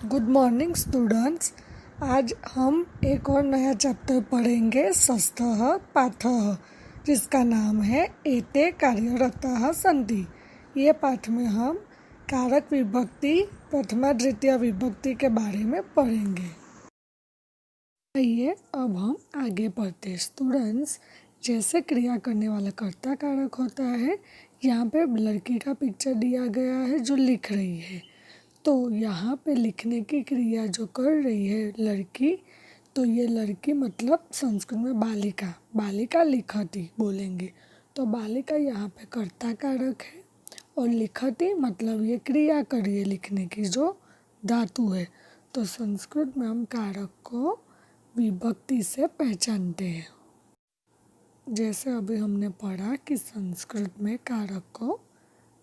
Good morning students. आज हम एक और नया चैप्टर पढ़ेंगे षष्ठः पाठः, जिसका नाम है एते कार्यरतः सन्ति। ये पाठ में हम कारक विभक्ति प्रथमा द्वितीय विभक्ति के बारे में पढ़ेंगे। आइए अब हम आगे पढ़ते हैं। स्टूडेंट्स, जैसे क्रिया करने वाला कर्ता कारक होता है, यहाँ पे लड़की का पिक्चर दिया गया है जो लिख रही है। तो यहाँ पे लिखने की क्रिया जो कर रही है लड़की, तो ये लड़की मतलब संस्कृत में बालिका, बालिका लिखती बोलेंगे। तो बालिका यहाँ पे कर्ता कारक है और लिखती मतलब ये क्रिया कर रही है लिखने की, जो धातु है। तो संस्कृत में हम कारक को विभक्ति से पहचानते हैं। जैसे अभी हमने पढ़ा कि संस्कृत में कारक को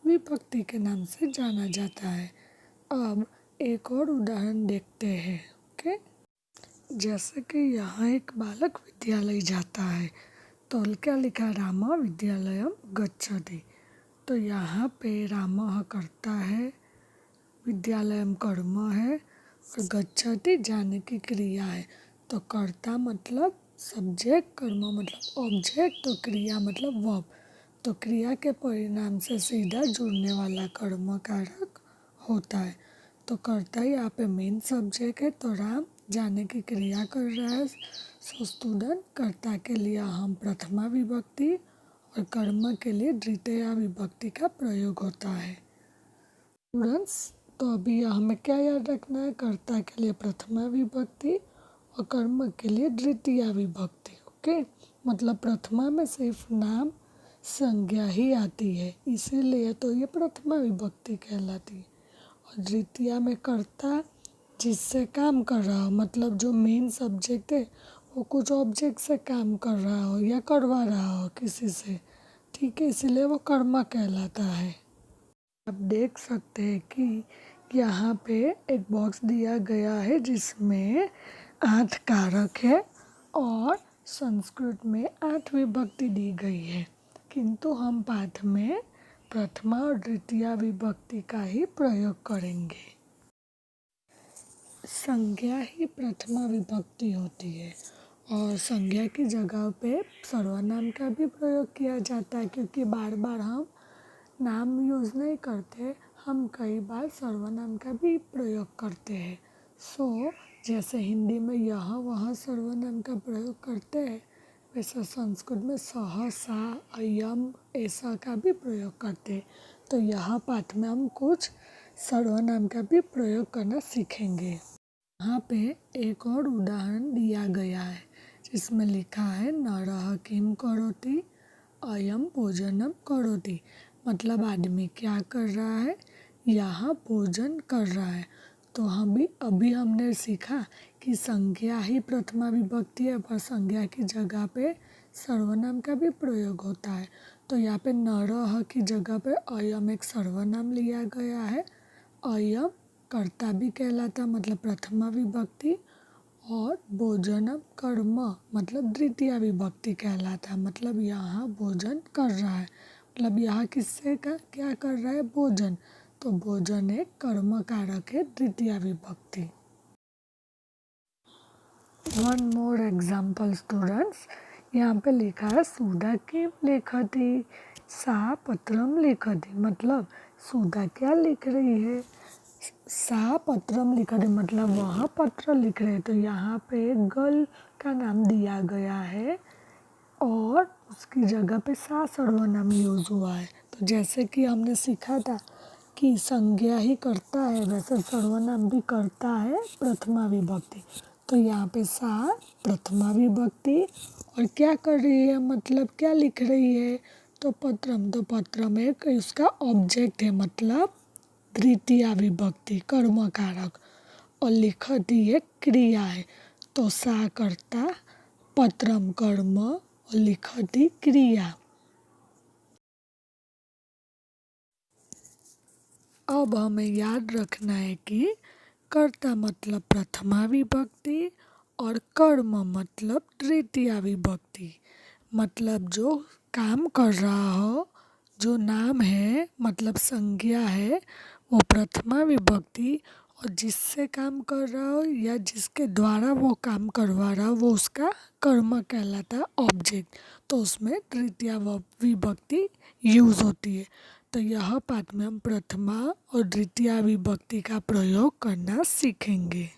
विभक्ति के नाम से जाना जाता है। अब एक और उदाहरण देखते हैं। ओके, जैसे कि यहाँ एक बालक विद्यालय जाता है, तो क्या लिखा, राम विद्यालयम गच्छति। तो यहाँ पे राम कर्ता है, विद्यालयम कर्म है और गच्छति जाने की क्रिया है। तो कर्ता मतलब सब्जेक्ट, कर्म मतलब ऑब्जेक्ट, तो क्रिया मतलब वर्ब। तो क्रिया के परिणाम से सीधा जुड़ने वाला कर्म कारक होता है। तो कर्ता यहाँ पे मेन सब्जेक्ट है, तो राम जाने की क्रिया कर रहा है। सो स्टूडेंट, कर्ता के लिए हम प्रथमा विभक्ति और कर्म के लिए द्वितीया विभक्ति का प्रयोग होता है। स्टूडेंट्स, तो अभी हमें क्या याद रखना है, कर्ता के लिए प्रथमा विभक्ति और कर्म के लिए द्वितीया विभक्ति। ओके, मतलब प्रथमा में सिर्फ नाम संज्ञा ही आती है, इसीलिए तो ये प्रथमा विभक्ति कहलाती है। और द्वितीया में कर्ता जिससे काम कर रहा हो, मतलब जो मेन सब्जेक्ट है वो कुछ ऑब्जेक्ट से काम कर रहा हो या करवा रहा हो किसी से, ठीक है, इसीलिए वो कर्म कहलाता है। आप देख सकते हैं कि यहाँ पे एक बॉक्स दिया गया है जिसमें 8 कारक है और संस्कृत में 8 विभक्ति दी गई है, किंतु हम पाठ में प्रथमा और द्वितीया विभक्ति का ही प्रयोग करेंगे। संज्ञा ही प्रथमा विभक्ति होती है और संज्ञा की जगह पे सर्वनाम का भी प्रयोग किया जाता है, क्योंकि बार बार हम नाम यूज़ नहीं करते, हम कई बार सर्वनाम का भी प्रयोग करते हैं। सो जैसे हिंदी में यह वह सर्वनाम का प्रयोग करते हैं, वैसे संस्कृत में सह सा अयम ऐसा का भी प्रयोग करते हैं। तो यह पाठ में हम कुछ सर्वनाम का भी प्रयोग करना सीखेंगे। यहाँ पे एक और उदाहरण दिया गया है जिसमें लिखा है नरः किम करोति अयम भोजनम करोति। मतलब आदमी क्या कर रहा है, यहाँ भोजन कर रहा है। तो अभी हमने सीखा कि संज्ञा ही प्रथमा विभक्ति है, पर संज्ञा की जगह पे सर्वनाम का भी प्रयोग होता है। तो यहाँ पे नरः की जगह पे अयम एक सर्वनाम लिया गया है। अयम कर्ता भी कहलाता, मतलब प्रथमा विभक्ति, और भोजनम कर्म मतलब द्वितीय विभक्ति कहलाता, मतलब यहाँ भोजन कर रहा है, मतलब यहाँ किससे का क्या कर रहा है, भोजन। तो भोजन एक कर्म कारक है, द्वितीय विभक्ति। वन मोर एग्जाम्पल स्टूडेंट्स, यहाँ पे लिखा है सुधा किम लिखती सा पत्रम लिखती। मतलब सुधा क्या लिख रही है, सा पत्रम लिखती मतलब वह पत्र लिख रहे। तो यहाँ पे गर्ल का नाम दिया गया है और उसकी जगह पे सा सर्वनाम यूज हुआ है। तो जैसे कि हमने सीखा था कि संज्ञा ही करता है, वैसे सर्वनाम भी करता है प्रथमा विभक्ति। तो यहाँ पे सा प्रथमा विभक्ति और क्या कर रही है, मतलब क्या लिख रही है, तो पत्रम। तो पत्रम एक उसका ऑब्जेक्ट है, मतलब द्वितीया विभक्ति कर्म कारक, और लिखती एक क्रिया है। तो सा कर्ता, पत्रम कर्म और लिखती क्रिया। अब हमें याद रखना है कि कर्ता मतलब प्रथमा विभक्ति और कर्म मतलब द्वितीया विभक्ति। मतलब जो काम कर रहा हो, जो नाम है मतलब संज्ञा है, वो प्रथमा विभक्ति, और जिससे काम कर रहा हो या जिसके द्वारा वो काम करवा रहा हो वो उसका कर्म कहलाता है, ऑब्जेक्ट। तो उसमें तृतीया विभक्ति यूज़ होती है। तो यह पाठ में हम प्रथमा और द्वितीया विभक्ति का प्रयोग करना सीखेंगे।